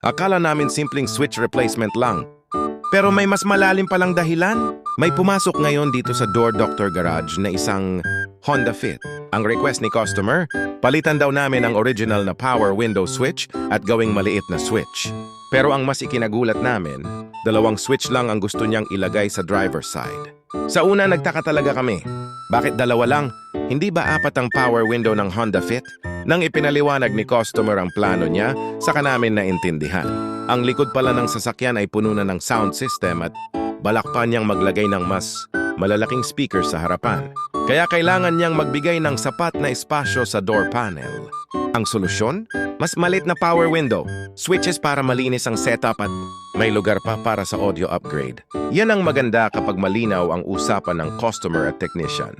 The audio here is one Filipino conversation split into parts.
Akala namin simpleng switch replacement lang. Pero may mas malalim palang dahilan. May pumasok ngayon dito sa Door Doctor Garage na isang Honda Fit. Ang request ni customer, palitan daw namin ang original na power window switch at gawing maliit na switch. Pero ang mas ikinagulat namin, dalawang switch lang ang gusto niyang ilagay sa driver's side. Sa una, nagtaka talaga kami. Bakit dalawa lang? Hindi ba apat ang power window ng Honda Fit? Nang ipinaliwanag ni customer ang plano niya, saka namin naintindihan. Ang likod pala ng sasakyan ay puno na ng sound system at balak pa niyang maglagay ng mas malalaking speaker sa harapan. Kaya kailangan niyang magbigay ng sapat na espasyo sa door panel. Ang solusyon? Mas maliit na power window, switches para malinis ang setup at may lugar pa para sa audio upgrade. Yan ang maganda kapag malinaw ang usapan ng customer at technician.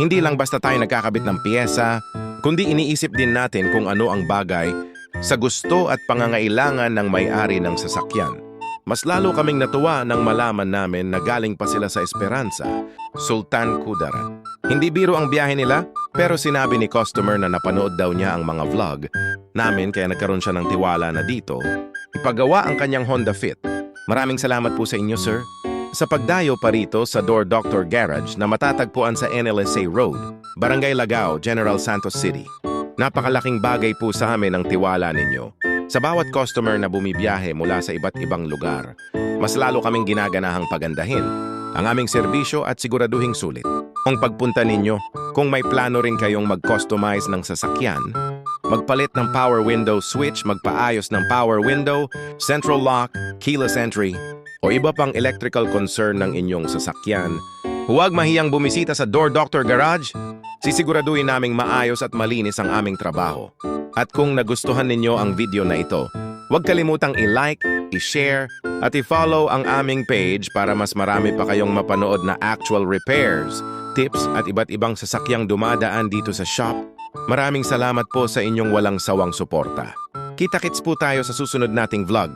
Hindi lang basta tayo nagkakabit ng piyesa, kundi iniisip din natin kung ano ang bagay sa gusto at pangangailangan ng may-ari ng sasakyan. Mas lalo kaming natuwa nang malaman namin na galing pa sila sa Esperanza, Sultan Kudarat. Hindi biro ang biyahe nila, pero sinabi ni customer na napanood daw niya ang mga vlog namin kaya nagkaroon siya ng tiwala na dito ipagawa ang kanyang Honda Fit. Maraming salamat po sa inyo, sir. Sa pagdayo pa rito sa Door Doctor Garage na matatagpuan sa NLSA Road, Barangay Lagao, General Santos City. Napakalaking bagay po sa amin ang tiwala ninyo. Sa bawat customer na bumibiyahe mula sa iba't ibang lugar, mas lalo kaming ginaganahang pagandahin ang aming serbisyo at siguraduhing sulit. Ang pagpunta ninyo, kung may plano rin kayong mag-customize ng sasakyan, magpalit ng power window switch, magpaayos ng power window, central lock, keyless entry, o iba pang electrical concern ng inyong sasakyan, huwag mahiyang bumisita sa Door Doctor Garage. Sisiguraduhin naming maayos at malinis ang aming trabaho. At kung nagustuhan ninyo ang video na ito, huwag kalimutang i-like, i-share, at i-follow ang aming page para mas marami pa kayong mapanood na actual repairs, tips at iba't ibang sasakyang dumadaan dito sa shop. Maraming salamat po sa inyong walang sawang suporta. Kita-kits po tayo sa susunod nating vlog.